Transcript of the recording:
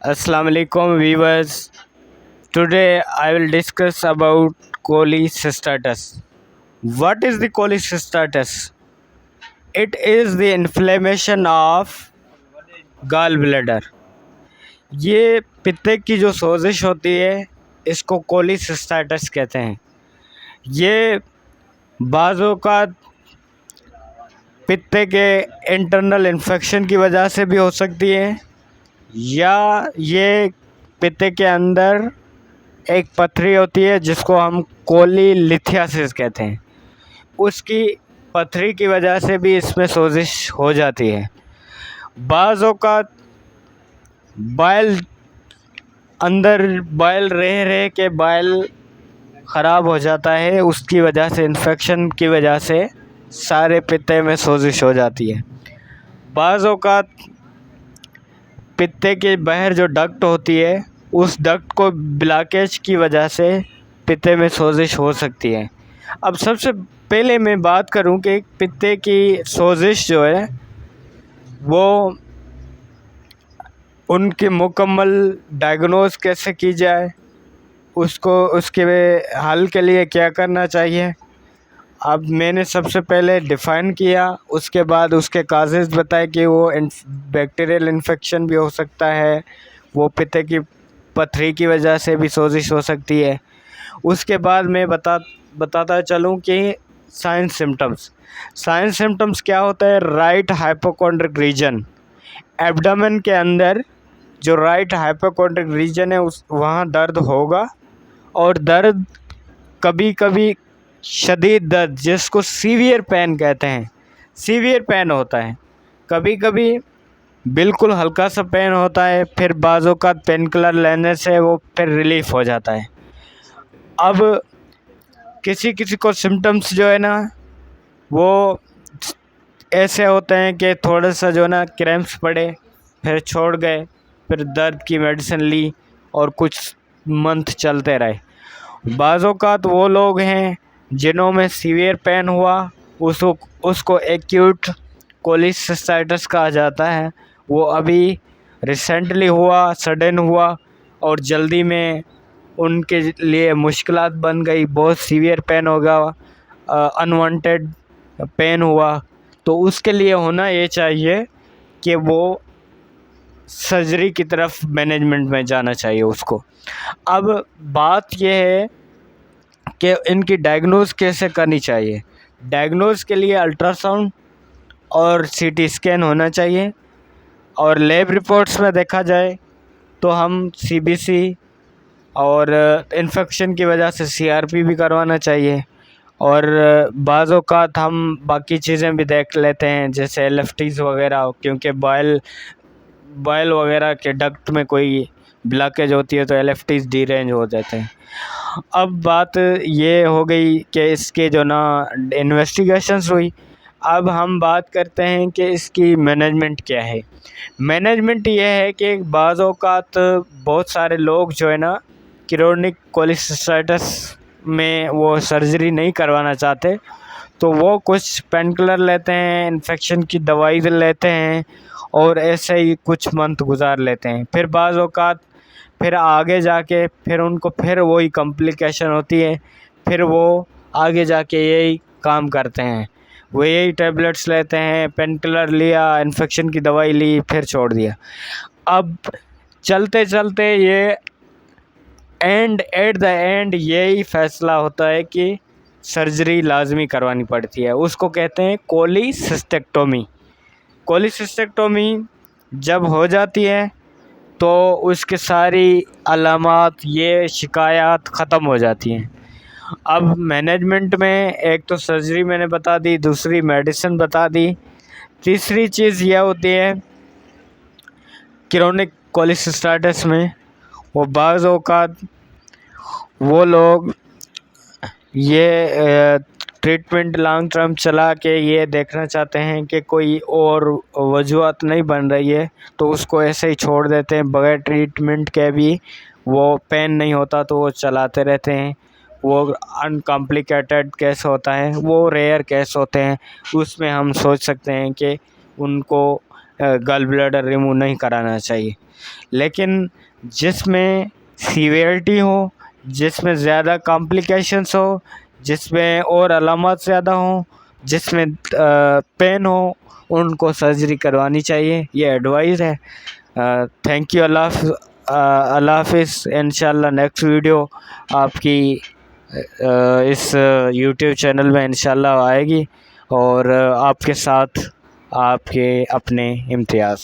Assalamu alaikum viewers. Today I will discuss about cholecystitis. What is the cholecystitis? It is the inflammation of gallbladder. ये पित्ते की जो सोजिश होती है इसको cholecystitis कहते हैं। ये बाज़ औक़ात पित्ते के इंटरनल इन्फेक्शन की वजह से भी हो सकती है, या ये पित्ते के अंदर एक पथरी होती है जिसको हम कोलीलिथियासिस कहते हैं, उसकी पथरी की वजह से भी इसमें सोजिश हो जाती है। बाज़ औक़ात बाइल अंदर बाइल रह के बाइल ख़राब हो जाता है, उसकी वजह से इन्फेक्शन की वजह से सारे पित्ते में सोजिश हो जाती है। बाज़ औक़ात पित्ते के बाहर जो डक्ट होती है उस डक्ट को ब्लॉकेज की वजह से पित्ते में सोजिश हो सकती है। अब सबसे पहले मैं बात करूं कि पित्ते की सोजिश जो है वो उनकी मुकम्मल डायग्नोज कैसे की जाए, उसके हल के लिए क्या करना चाहिए। अब मैंने सबसे पहले डिफ़ाइन किया, उसके बाद उसके काजेज़ बताए कि वो बैक्टीरियल इन्फेक्शन भी हो सकता है, वो पित्ते की पथरी की वजह से भी सोजिश हो सकती है। उसके बाद मैं बताता चलूँ कि साइन सिम्टम्स क्या होता है। राइट हाइपोकॉन्ड्रिक रीजन, एब्डोमेन के अंदर जो राइट हाइपोकॉन्ड्रिक रीजन है वहाँ दर्द होगा, और दर्द कभी कभी शदीद दर्द जिसको सीवियर पेन कहते हैं, सीवियर पेन होता है। कभी कभी बिल्कुल हल्का सा पेन होता है, फिर बाज़ों का पेन किलर लेने से वो फिर रिलीफ़ हो जाता है। अब किसी को सिम्टम्स जो है ना वो ऐसे होते हैं कि थोड़ा सा जो है ना क्रैम्प्स पड़े, फिर छोड़ गए, फिर दर्द की मेडिसिन ली और कुछ मंथ चलते रहे। बाज़ों का तो वो लोग हैं जिन्हों में सीवियर पेन हुआ, उसको एक्यूट कोलिसिस्टाइटिस कहा जाता है। वो अभी रिसेंटली हुआ, सडन हुआ और जल्दी में उनके लिए मुश्किलात बन गई, बहुत सीवियर पेन होगा, अनवांटेड पेन हुआ, तो उसके लिए होना ये चाहिए कि वो सर्जरी की तरफ मैनेजमेंट में जाना चाहिए उसको। अब बात यह है कि इनकी डायग्नोज कैसे करनी चाहिए। डायग्नोज के लिए अल्ट्रासाउंड और सीटी स्कैन होना चाहिए, और लैब रिपोर्ट्स में देखा जाए तो हम सीबीसी और इन्फेक्शन की वजह से सीआरपी भी करवाना चाहिए, और बाज़ औक़ात हम बाकी चीज़ें भी देख लेते हैं जैसे एलएफटीज़ वगैरह, क्योंकि बाइल वगैरह के डक्ट में कोई ब्लॉकेज होती है तो एलएफटीज़ डीरेंज हो जाते हैं। अब बात ये हो गई कि इसके जो ना इन्वेस्टिगेशंस हुई। अब हम बात करते हैं कि इसकी मैनेजमेंट क्या है। मैनेजमेंट ये है कि बाज़ औक़ात बहुत सारे लोग जो है ना क्रोनिक कोलिसिस्टाइटिस में वो सर्जरी नहीं करवाना चाहते, तो वो कुछ पेन किलर लेते हैं, इन्फेक्शन की दवाई लेते हैं और ऐसे ही कुछ मंथ गुजार लेते हैं। फिर बाज़ औक़ात फिर आगे जाके फिर उनको फिर वही कॉम्प्लिकेशन होती है, फिर वो आगे जाके यही काम करते हैं, वो यही टैबलेट्स लेते हैं, पेन किलर लिया, इन्फेक्शन की दवाई ली, फिर छोड़ दिया। अब चलते चलते ये एट द एंड यही फ़ैसला होता है कि सर्जरी लाजमी करवानी पड़ती है। उसको कहते हैं कोलिसिस्टेक्टोमी। कोलिसिस्टेक्टोमी जब हो जाती है तो उसके सारी अलामात, ये शिकायत ख़त्म हो जाती हैं। अब मैनेजमेंट में एक तो सर्जरी मैंने बता दी, दूसरी मेडिसिन बता दी, तीसरी चीज़ यह होती है क्रोनिक कोलिसिस्टाइटिस में वो बाज़ औक़ात वो लोग ये ट्रीटमेंट लॉन्ग टर्म चला के ये देखना चाहते हैं कि कोई और वजूहत नहीं बन रही है, तो उसको ऐसे ही छोड़ देते हैं बगैर ट्रीटमेंट के भी। वो पेन नहीं होता तो वो चलाते रहते हैं। वो अनकॉम्प्लिकेटेड केस होता है, वो रेयर केस होते हैं, उसमें हम सोच सकते हैं कि उनको گال بلیڈر ریموو نہیں کرانا چاہیے. لیکن جس میں سیویرٹی ہو، جس میں زیادہ کمپلیکیشنس ہو، جس میں اور علامات زیادہ ہوں، جس میں پین ہو، ان کو سرجری کروانی چاہیے. یہ ایڈوائز ہے. Thank you. اللہ حافظ. انشاءاللہ نیکسٹ ویڈیو آپ کی اس یوٹیوب چینل میں انشاءاللہ آئے گی، اور آپ کے ساتھ آپ کے اپنے امتیاز.